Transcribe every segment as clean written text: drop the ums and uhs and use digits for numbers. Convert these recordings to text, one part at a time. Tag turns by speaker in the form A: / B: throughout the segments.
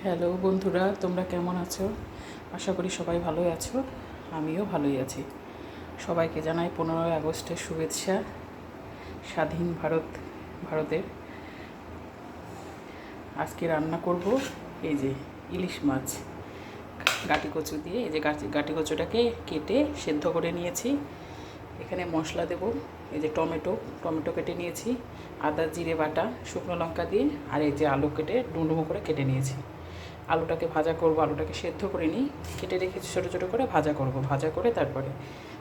A: Hello বন্ধুরা, তোমরা কেমন আছো? আশা করি সবাই ভালোই আছো। আমিও ভালোই আছি। সবাইকে জানাই 15ই আগস্টের শুভেচ্ছা। স্বাধীন ভারতের। আজকে রান্না করব এই যে ইলিশ মাছ গাটি কচু দিয়ে। এই যে গাটি কচুটাকে কেটে সেদ্ধ করে নিয়েছি। এখানে মশলা দেব। এই যে টমেটো কেটে নিয়েছি, আদা জিরে বাটা, শুকনো লঙ্কা দিয়ে, আর এই যে আলু কেটে ডুমডুমো করে কেটে নিয়েছি। আলুটাকে ভাজা করব, আলুটাকে সেদ্ধ করে নিই, কেটে রেখেছি ছোটো ছোটো করে। ভাজা করব, ভাজা করে তারপরে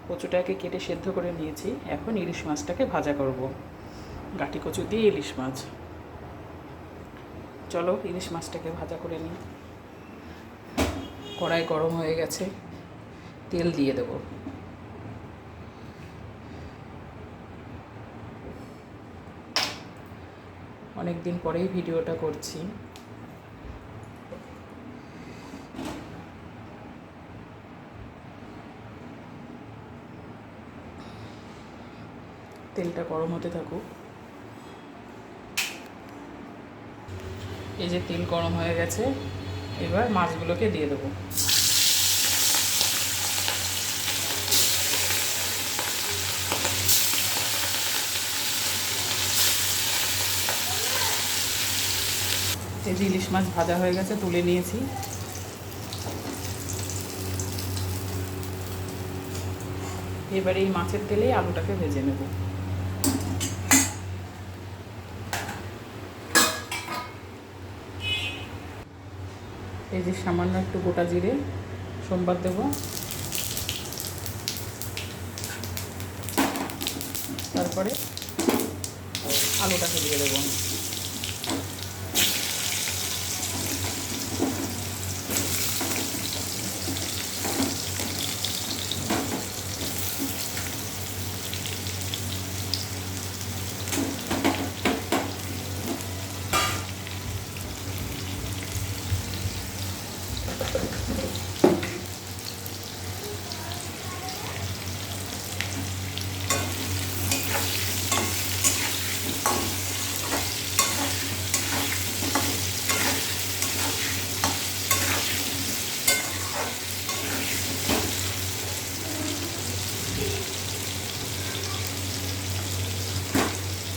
A: কচুটাকে কেটে সেদ্ধ করে নিয়েছি। এখন ইলিশ মাছটাকে ভাজা করব, গাটি কচু দিয়ে ইলিশ মাছ। চলো ইলিশ মাছটাকে ভাজা করে নিই। কড়াই গরম হয়ে গেছে, তেল দিয়ে দেবো। অনেক দিন পরেই ভিডিওটা করছি। তেলটা গরম হতে থাকুক। এই যে তেল গরম হয়ে গেছে, এবার মাছগুলোকে দিয়ে দেবো। এই যে ইলিশ মাছ ভাজা হয়ে গেছে, তুলে নিয়েছি। এবারে এই মাছের তেলেই আলুটাকে ভেজে নেব। এই যে সামান্য একটু গোটা জিরে সোমবার দেব, তারপরে আলুটাকে দিয়ে দেবো।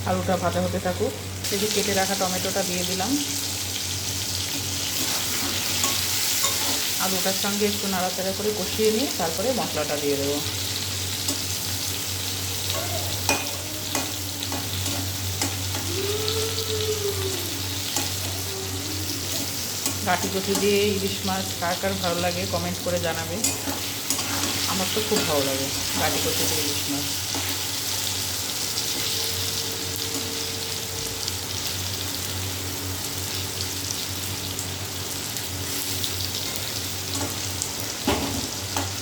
A: আলুটা ভাজা হতে থাকুক। এই যে কেটে রাখা টমেটোটা দিয়ে দিলাম। আলুটার সঙ্গে একটু নাড়াচাড়া করে কষিয়ে নিয়ে তারপরে মশলাটা দিয়ে দেবো। গাটি কচু দিয়ে ইলিশ মাছ কার কার ভালো লাগে কমেন্ট করে জানাবে। আমার তো খুব ভালো লাগে গাটি কচু দিয়ে ইলিশ মাছ।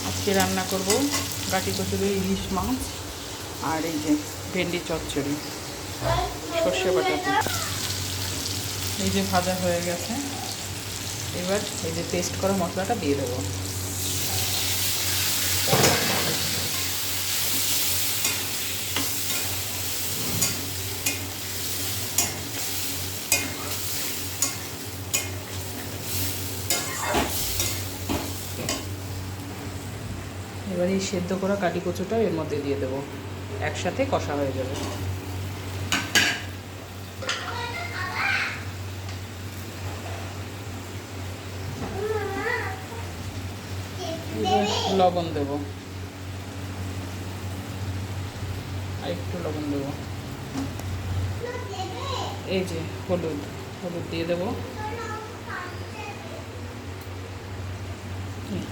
A: আজকে রান্না করব গাটি কচু দিয়ে ইলিশ মাছ আর এই যে ভেন্ডি চচ্চড়ি সর্ষে বাটা। এই যে ভাজা হয়ে গেছে, এবার এই যে পেস্ট করা মশলাটা দিয়ে দেবো। এবার এই সেদ্ধ করা কাটি কচুটা এর মধ্যে দিয়ে দেবো, একসাথে কষা হয়ে যাবে। লবণ দেবো, আর একটু লবণ দেবো। এই যে হলুদ দিয়ে দেবো,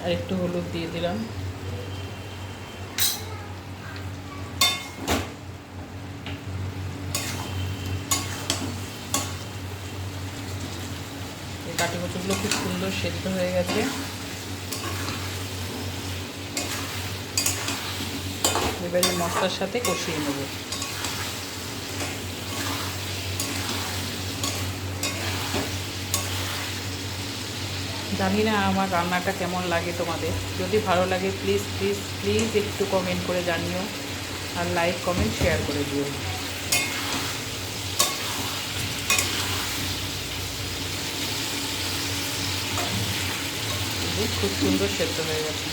A: আর একটু হলুদ দিয়ে দিলাম। এই কাটি কচুগুলো খুব সুন্দর সেদ্ধ হয়ে গেছে। এবারে মশলার সাথে কষিয়ে নেব। জানি না আমার রান্নাটা কেমন লাগে তোমাদের। যদি ভালো লাগে প্লিজ প্লিজ প্লিজ একটু কমেন্ট করে জানিও, আর লাইক কমেন্ট শেয়ার করে দিও। খুব সুন্দর সেদ্ধ হয়ে গেছে।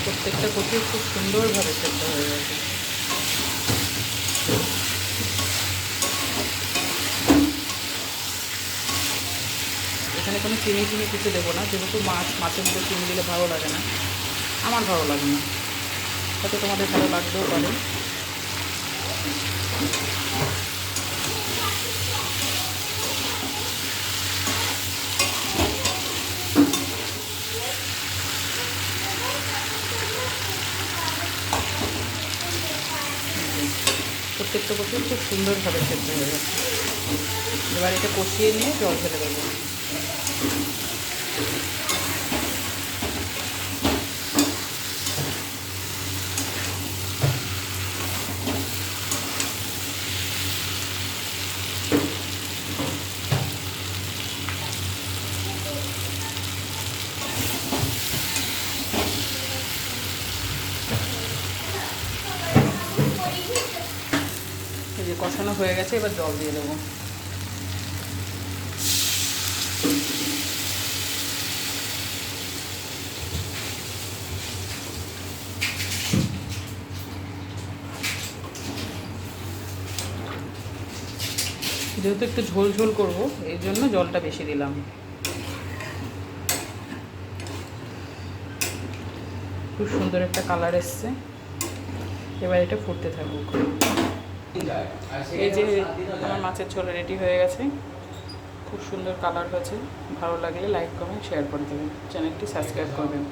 A: প্রত্যেকটা কচি খুব সুন্দরভাবে সেদ্ধ হয়ে গেছে। এখানে কোনো চিনি কিছু দেবো না, যেহেতু মাছের মধ্যে চিনি দিলে ভালো লাগে না, আমার ভালো লাগে না, হয়তো তোমাদের ভালো লাগতেও পারে। প্রত্যেকটা কচি খুব সুন্দরভাবে সেদ্ধ হয়ে গেছে। এবার এটা কষিয়ে নিয়ে জল ফেলে দেবো। এই যে কষানো হয়ে গেছে, এবার জল দিয়ে দেবো। যেহেতু একটু ঝোল ঝোল করবো, এই জন্য জলটা বেশি দিলাম। খুব সুন্দর একটা কালার এসছে, এবার এটা ফুটতে থাকুক। এই যে আমার মাছের ঝোল রেডি হয়ে গেছে, খুব সুন্দর কালার হয়েছে। ভালো লাগলে লাইক কমেন্ট শেয়ার করে দেবেন, চ্যানেলটি সাবস্ক্রাইব করবেন।